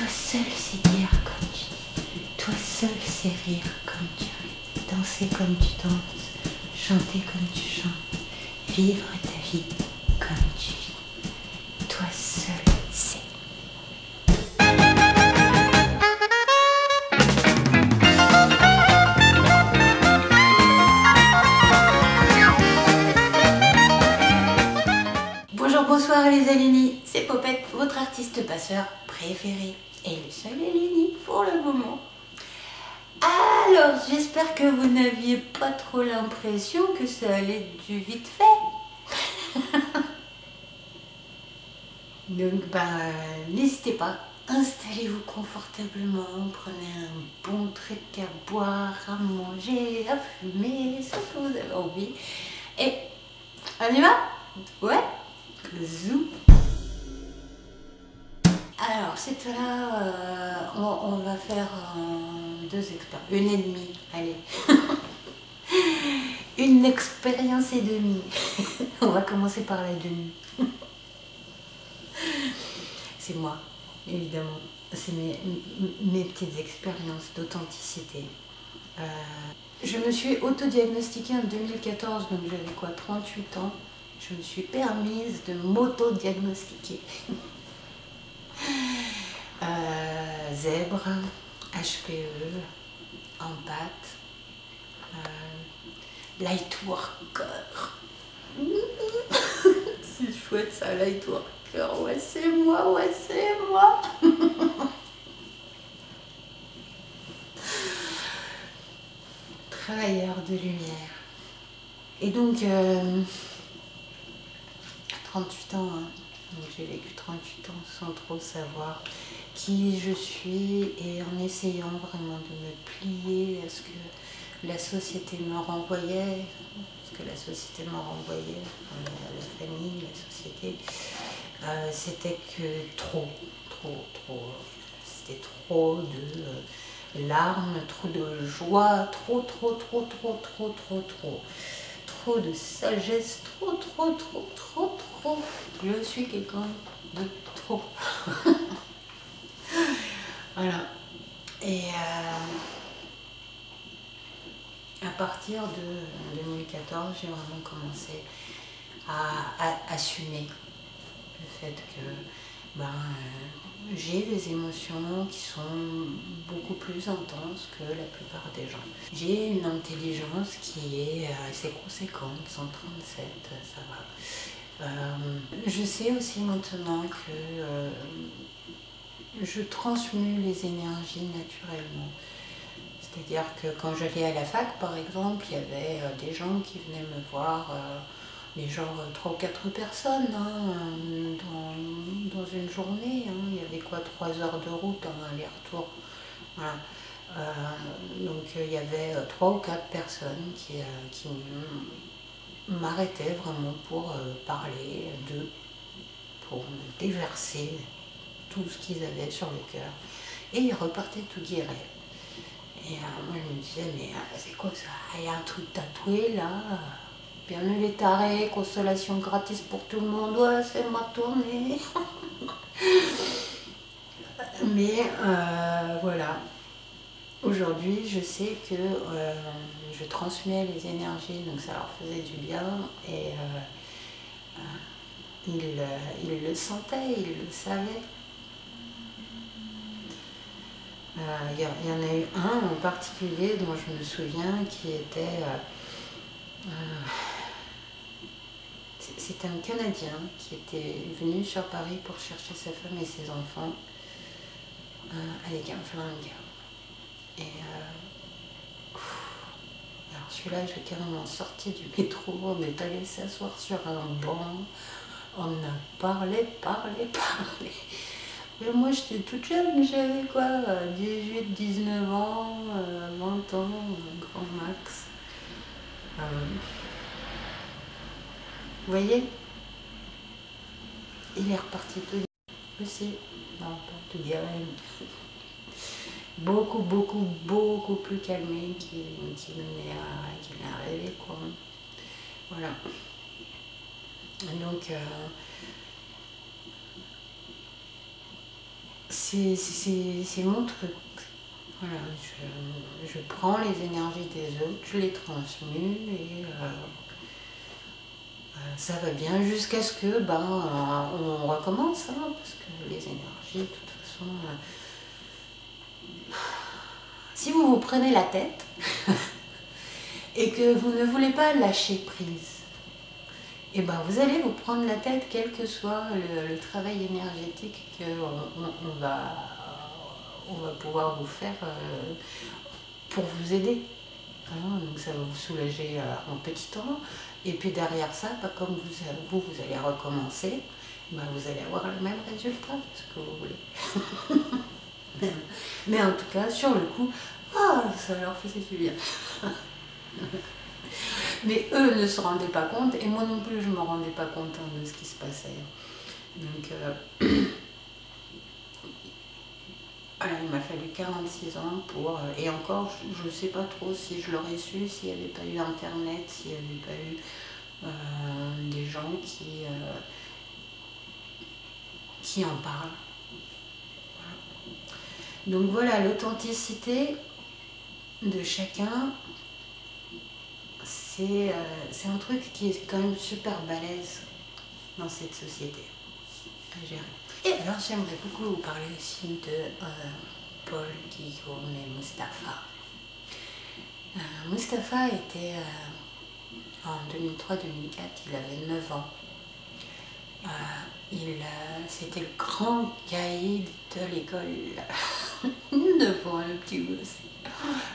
Toi seul sais dire comme tu dis. Toi seul sais rire comme tu ris. Danser comme tu danses. Chanter comme tu chantes. Vivre ta vie comme tu vis. Toi seul sais. Bonjour, bonsoir les aliénis, c'est Popette, votre artiste passeur préféré et le seul aliéni pour le moment. Alors, j'espère que vous n'aviez pas trop l'impression que ça allait du vite fait. Donc, n'hésitez pas, installez-vous confortablement, prenez un bon truc à boire, à manger, à fumer, ce que vous avez envie. Et on y va? Ouais? Zou. Alors, c'est là, on va faire deux expériences, une et demie, allez. Une expérience et demie. On va commencer par la demi. C'est moi, évidemment. C'est mes petites expériences d'authenticité. Je me suis autodiagnostiquée en 2014, donc j'avais quoi, 38 ans. Je me suis permise de m'auto-diagnostiquer. Zèbre, HPE, empath, lightworker. C'est chouette ça, lightworker. Ouais, c'est moi, ouais, c'est moi. Travailleur de lumière. Et donc, 38 ans, hein. Donc j'ai vécu 38 ans sans trop savoir qui je suis et en essayant vraiment de me plier à ce que la société me renvoyait, la famille, la société, c'était que trop, c'était trop de larmes, trop de joie, trop de sagesse, trop. Je suis quelqu'un de trop. Voilà. Et à partir de 2014, j'ai vraiment commencé à assumer le fait que j'ai des émotions qui sont beaucoup plus intenses que la plupart des gens. J'ai une intelligence qui est assez conséquente, 137, ça va. Je sais aussi maintenant que je transmue les énergies naturellement. C'est-à-dire que quand j'allais à la fac, par exemple, il y avait des gens qui venaient me voir, mais genre 3 ou 4 personnes dans une journée. Il y avait quoi, 3 heures de route en aller-retour. Voilà. Donc il y avait 3 ou 4 personnes qui m'arrêtaient vraiment pour parler d'eux, pour me déverser tout ce qu'ils avaient sur le cœur. Et ils repartaient tout guéris. Et moi je me disais, mais c'est quoi ça? Il y a un truc tatoué là. Bienvenue les tarés, consolation gratis pour tout le monde. Ouais, c'est ma tournée. Mais voilà. Aujourd'hui, je sais que je transmets les énergies, donc ça leur faisait du bien. Et ils le sentaient, ils le savaient. Il y en a eu un en particulier dont je me souviens qui était... c'était un Canadien qui était venu sur Paris pour chercher sa femme et ses enfants avec un flingue. Et alors celui-là, je l'ai carrément sorti du métro, on est allé s'asseoir sur un banc, on a parlé. Mais moi j'étais toute jeune, j'avais quoi, 18, 19 ans, 20 ans, grand max. Vous voyez, il est reparti tout aussi, non pas tout guéri, beaucoup plus calmé qu'il n'est arrivé quoi. Voilà. Donc c'est mon truc. Voilà, je prends les énergies des autres, je les transmue et ça va bien jusqu'à ce que on recommence, hein, parce que les énergies, de toute façon, si vous vous prenez la tête et que vous ne voulez pas lâcher prise, et vous allez vous prendre la tête, quel que soit le travail énergétique on va pouvoir vous faire pour vous aider. Hein, donc ça va vous soulager en petit temps. Et puis derrière ça, comme vous allez recommencer, vous allez avoir le même résultat, ce que vous voulez. Mais en tout cas, sur le coup, ça leur faisait du bien. Mais eux ne se rendaient pas compte, et moi non plus je ne me rendais pas compte de ce qui se passait. Donc voilà, il m'a fallu 46 ans pour... et encore, je ne sais pas trop si je l'aurais su, s'il n'y avait pas eu Internet, s'il n'y avait pas eu des gens qui en parlent. Voilà. Donc voilà, l'authenticité de chacun, c'est un truc qui est quand même super balèze dans cette société à gérer. Et alors j'aimerais beaucoup vous parler aussi de Paul, Guillaume et Mustapha. Mustapha était en 2003-2004, il avait 9 ans. C'était le grand caïd de l'école devant le petit gosse.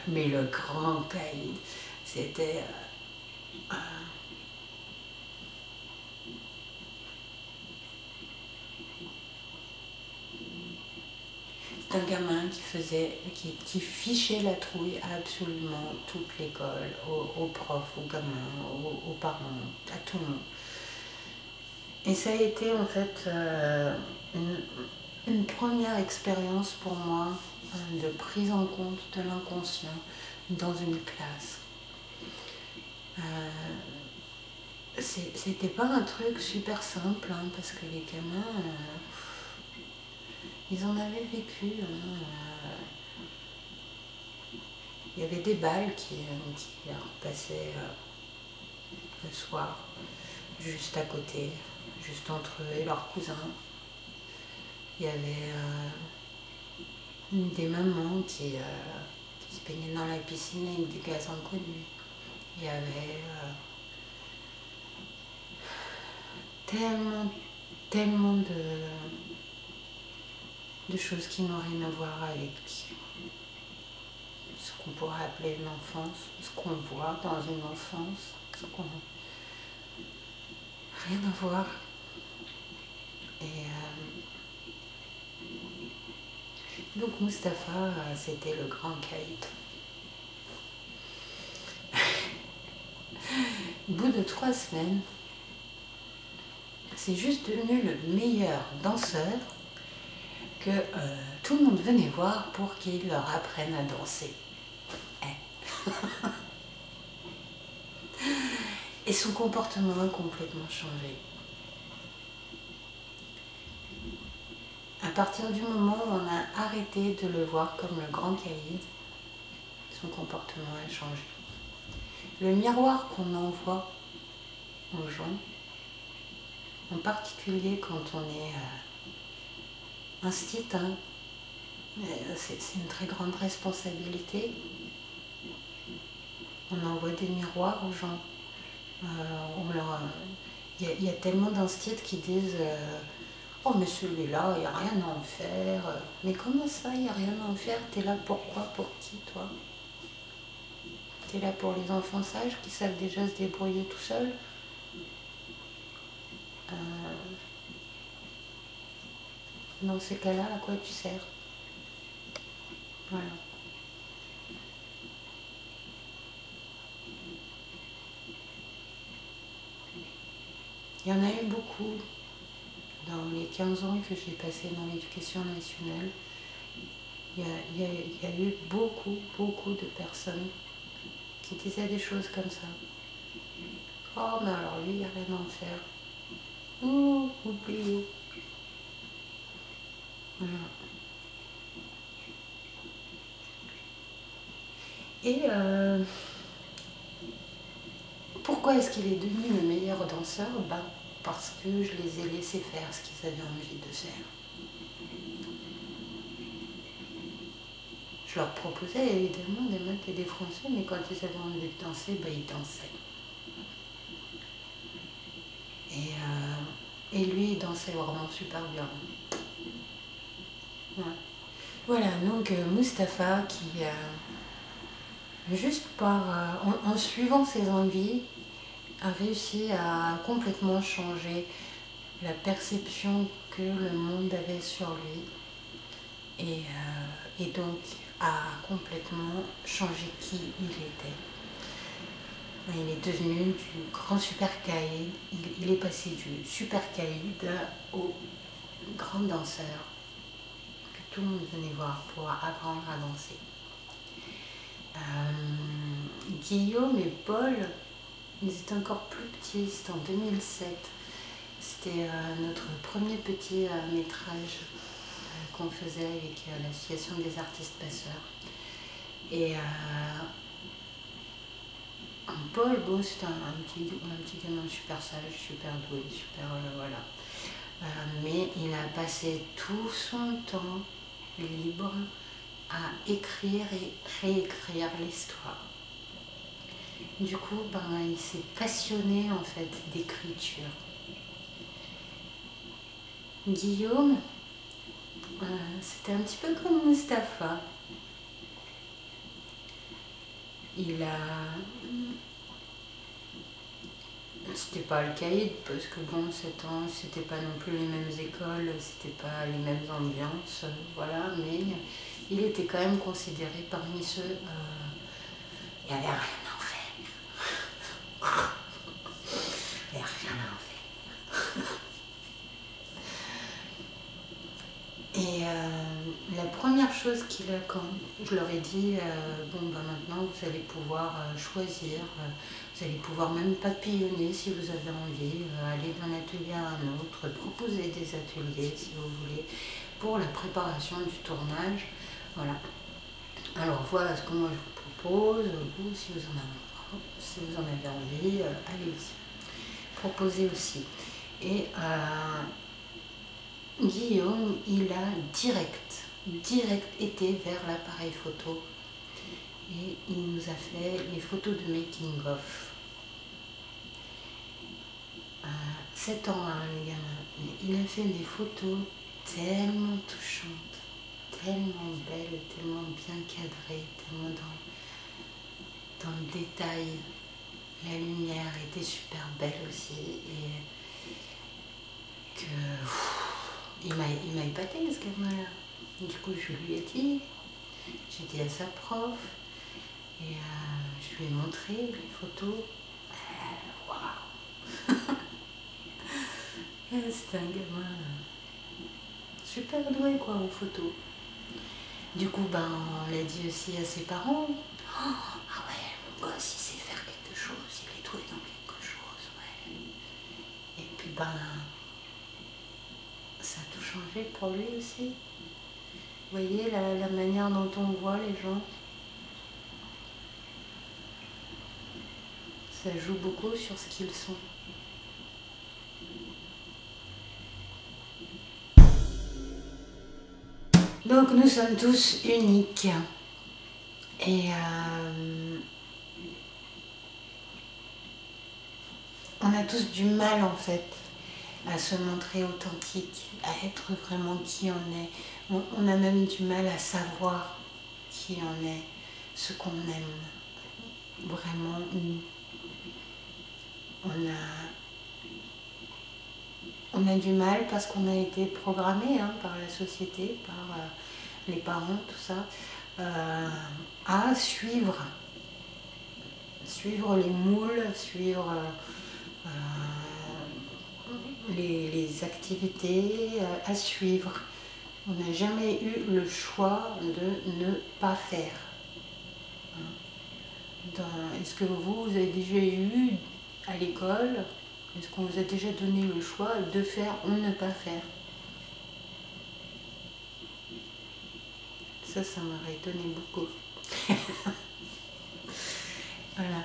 Mais le grand caïd, c'était un gamin qui fichait la trouille à absolument toute l'école, aux profs, aux gamins, aux parents, à tout le monde. Et ça a été en fait une première expérience pour moi de prise en compte de l'inconscient dans une classe. C'était pas un truc super simple, hein, parce que les gamins, ils en avaient vécu. Il y avait des balles qui passaient le soir, juste à côté, juste entre eux et leurs cousins. Il y avait des mamans qui se baignaient dans la piscine avec du gaz inconnu. Il y avait tellement de choses qui n'ont rien à voir avec ce qu'on pourrait appeler l'enfance, ce qu'on voit dans une enfance, rien à voir. Et donc Mustapha, c'était le grand caïd. Au bout de 3 semaines, c'est juste devenu le meilleur danseur que tout le monde venait voir pour qu'il leur apprenne à danser. Et son comportement a complètement changé. À partir du moment où on a arrêté de le voir comme le grand caïd, son comportement a changé. Le miroir qu'on envoie aux gens, en particulier quand on est instit, c'est une très grande responsabilité. On envoie des miroirs aux gens. Il y a tellement d'instits qui disent oh mais celui-là, il n'y a rien à en faire. Mais comment ça, il n'y a rien à en faire? T'es là pour quoi? Pour qui, toi? T'es là pour les enfants sages qui savent déjà se débrouiller tout seuls? Dans ces cas-là, à quoi tu sers? Voilà. Il y en a eu beaucoup dans les 15 ans que j'ai passé dans l'éducation nationale. Il y a eu beaucoup de personnes qui disaient des choses comme ça. Oh, mais alors lui, il n'y a rien à en faire. Oubliez. Voilà. Et pourquoi est-ce qu'il est devenu le meilleur danseur? Parce que je les ai laissés faire ce qu'ils avaient envie de faire. Je leur proposais évidemment des maths et des français, mais quand ils avaient envie de danser, ils dansaient. Et lui, il dansait vraiment super bien. Ouais. Voilà, donc Mustapha qui, juste en suivant ses envies, a réussi à complètement changer la perception que le monde avait sur lui et donc a complètement changé qui il était. Il est devenu du grand super caïd, il est passé du super caïd au grand danseur que tout le monde venait voir pour apprendre à danser. Guillaume et Paul, ils étaient encore plus petits, c'était en 2007. C'était notre premier petit métrage qu'on faisait avec l'association des artistes passeurs. Et Paul, c'était un petit gamin super sage, super doué, super voilà. Mais il a passé tout son temps libre à écrire et réécrire l'histoire. Du coup, il s'est passionné en fait d'écriture. Guillaume, c'était un petit peu comme Mustapha. C'était pas le caïd parce que c'était pas non plus les mêmes écoles, c'était pas les mêmes ambiances, voilà, mais il était quand même considéré parmi ceux. Il n'y avait rien à en faire. Il n'y avait rien à en faire. Et la première chose quand je leur ai dit, maintenant vous allez pouvoir choisir, vous allez pouvoir même papillonner si vous avez envie, aller d'un atelier à un autre, proposer des ateliers si vous voulez, pour la préparation du tournage. Voilà. Alors voilà ce que moi je vous propose, vous si vous en avez envie, allez-y. Proposez aussi. Et Guillaume, il a direct été vers l'appareil photo et il nous a fait les photos de making of. 7 ans, le gamin. Il a fait des photos tellement touchantes, tellement belles, tellement bien cadrées, tellement dans le détail. La lumière était super belle aussi et que... il m'a épaté ce gamin-là. Du coup, je lui ai dit, j'ai dit à sa prof, et je lui ai montré les photos. Waouh. C'était un gamin super doué quoi aux photos. Du coup, on l'a dit aussi à ses parents. Ah ouais, mon gosse, il sait faire quelque chose, il est doué dans quelque chose, ouais. Et puis ça a tout changé pour lui aussi. Vous voyez la manière dont on voit les gens. Ça joue beaucoup sur ce qu'ils sont. Donc nous sommes tous uniques. Et on a tous du mal en fait à se montrer authentique, à être vraiment qui on est. On a même du mal à savoir qui on est, ce qu'on aime. Vraiment, on a du mal parce qu'on a été programmé par la société, par les parents, tout ça, à suivre les moules, suivre les activités à suivre. On n'a jamais eu le choix de ne pas faire. Est-ce que vous avez déjà eu à l'école, est-ce qu'on vous a déjà donné le choix de faire ou ne pas faire? Ça m'aurait étonné beaucoup. Voilà.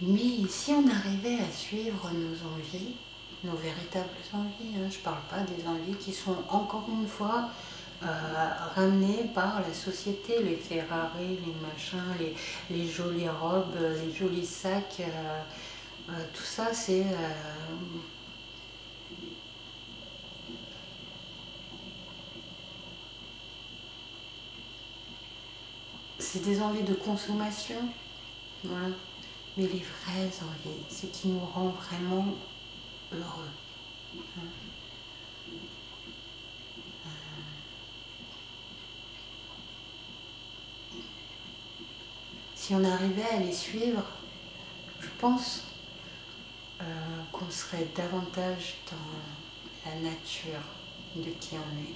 Mais si on arrivait à suivre nos envies, nos véritables envies, hein, je ne parle pas des envies qui sont encore une fois ramenées par la société, les Ferrari, les machins, les jolies robes, les jolis sacs, tout ça c'est des envies de consommation, voilà. Mais les vraies envies, ce qui nous rend vraiment heureux. Hein. Si on arrivait à les suivre, je pense qu'on serait davantage dans la nature de qui on est.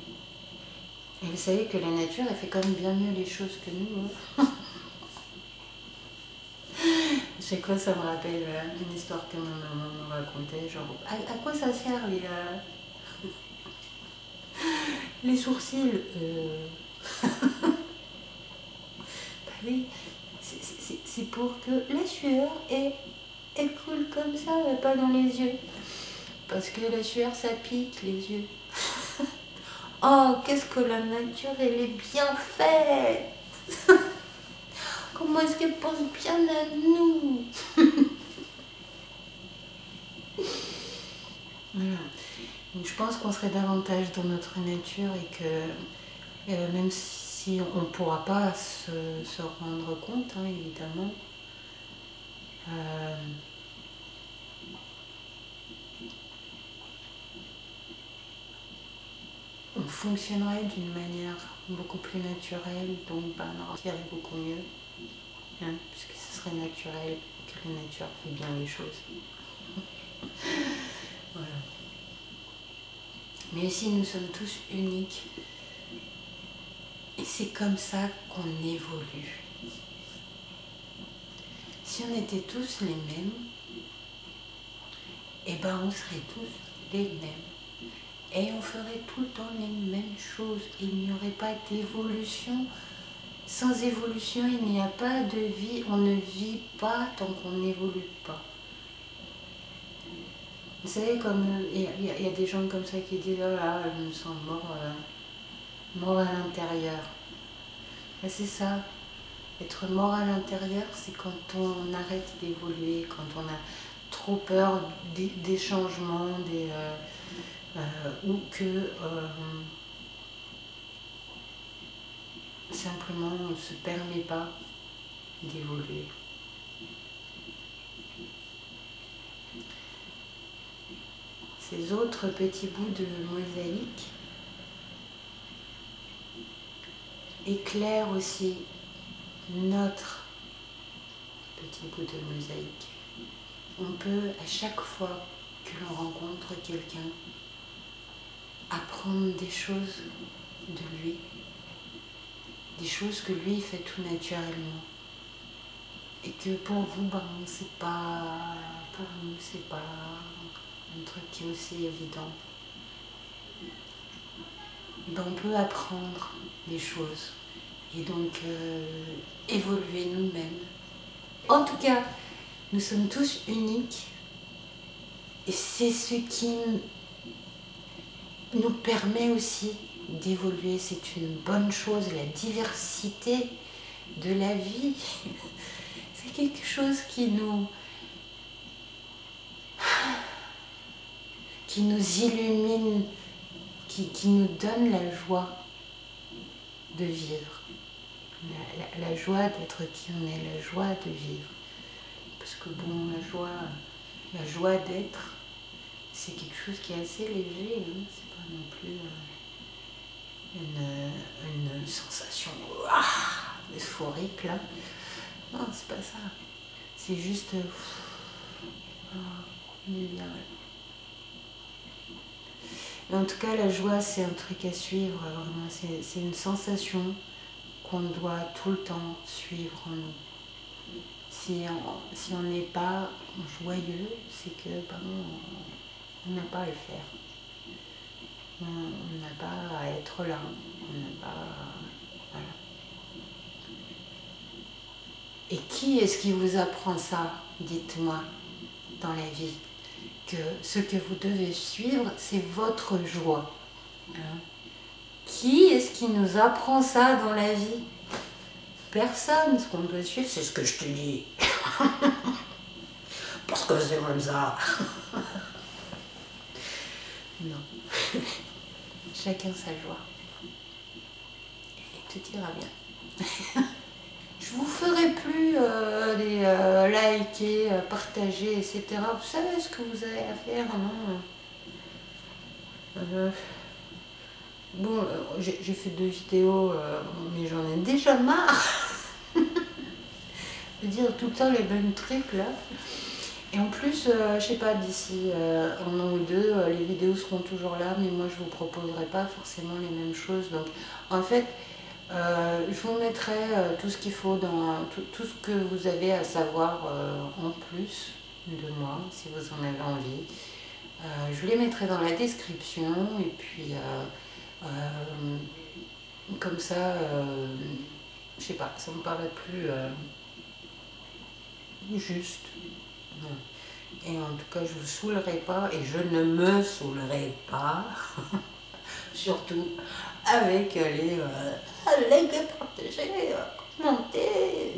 Et vous savez que la nature, elle fait quand même bien mieux les choses que nous. Hein. Chaque fois, ça me rappelle une histoire que ma maman me racontait, genre, à quoi ça sert les sourcils Bah oui, c'est pour que la sueur elle coule comme ça, pas dans les yeux. Parce que la sueur, ça pique les yeux. Oh, qu'est-ce que la nature, elle est bien faite. Comment est-ce qu'elle pense bien à nous. Voilà. Donc, je pense qu'on serait davantage dans notre nature et que même si on ne pourra pas se rendre compte, hein, évidemment, on fonctionnerait d'une manière beaucoup plus naturelle, donc on en tirerait beaucoup mieux, hein, puisque ce serait naturel, que la nature fait bien les choses. Voilà. Mais aussi, nous sommes tous uniques, et c'est comme ça qu'on évolue. Si on était tous les mêmes, eh ben on serait tous les mêmes. Et on ferait tout le temps les mêmes choses. Il n'y aurait pas d'évolution. Sans évolution, il n'y a pas de vie. On ne vit pas tant qu'on n'évolue pas. Vous savez, comme il y a des gens comme ça qui disent « Oh là, je me sens mort à l'intérieur ». C'est ça. Être mort à l'intérieur, c'est quand on arrête d'évoluer, quand on a trop peur des changements, ou que simplement on ne se permet pas d'évoluer. Ces autres petits bouts de mosaïque éclairent aussi notre petit bout de mosaïque. On peut, à chaque fois que l'on rencontre quelqu'un, apprendre des choses de lui, des choses que lui fait tout naturellement. Et que pour vous, c'est pas, pour nous, c'est pas un truc qui est aussi évident. On peut apprendre des choses et donc évoluer nous-mêmes. En tout cas, nous sommes tous uniques et c'est ce qui nous permet aussi d'évoluer. C'est une bonne chose, la diversité de la vie. C'est quelque chose qui nous illumine, qui nous donne la joie de vivre. La joie d'être qui on est, la joie de vivre. Parce que bon, la joie d'être, c'est quelque chose qui est assez léger, hein. C'est pas non plus une sensation euphorique là. Non, c'est pas ça. C'est juste on est bien. Mais en tout cas, la joie, c'est un truc à suivre. Vraiment, c'est une sensation qu'on doit tout le temps suivre en nous. Si on n'est pas joyeux, c'est que on n'a pas à le faire. On n'a pas à être là. On n'a pas à... Voilà. Et qui est-ce qui vous apprend ça, dites-moi, dans la vie? Que ce que vous devez suivre, c'est votre joie. Hein? Qui est-ce qui nous apprend ça dans la vie? Personne. Ce qu'on doit suivre, c'est ce que je te dis. Parce que c'est comme ça. Non. Chacun sa joie. Et tout ira bien. Je vous ferai plus les liker, partager, etc. Vous savez ce que vous avez à faire, non? Bon, j'ai fait 2 vidéos, mais j'en ai déjà marre. De dire tout le temps les mêmes trucs là. Et en plus, je sais pas, d'ici un an ou deux, les vidéos seront toujours là, mais moi je vous proposerai pas forcément les mêmes choses. Donc en fait, je vous mettrai tout ce qu'il faut dans tout ce que vous avez à savoir en plus de moi, si vous en avez envie. Je les mettrai dans la description et puis comme ça, je sais pas, ça me paraît plus juste. Et en tout cas, je vous saoulerai pas et je ne me saoulerai pas, surtout avec les likes, partager, commenter.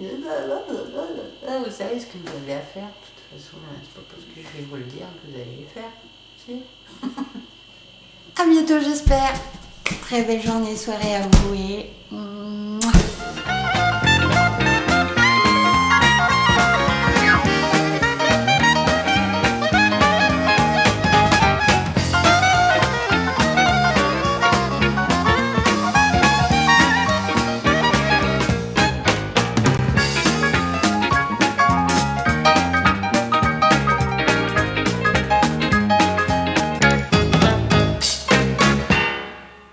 Vous savez ce que vous avez à faire. De toute façon, c'est pas parce que je vais vous le dire que vous allez le faire. Si. À bientôt, j'espère. Très belle journée, soirée à vous et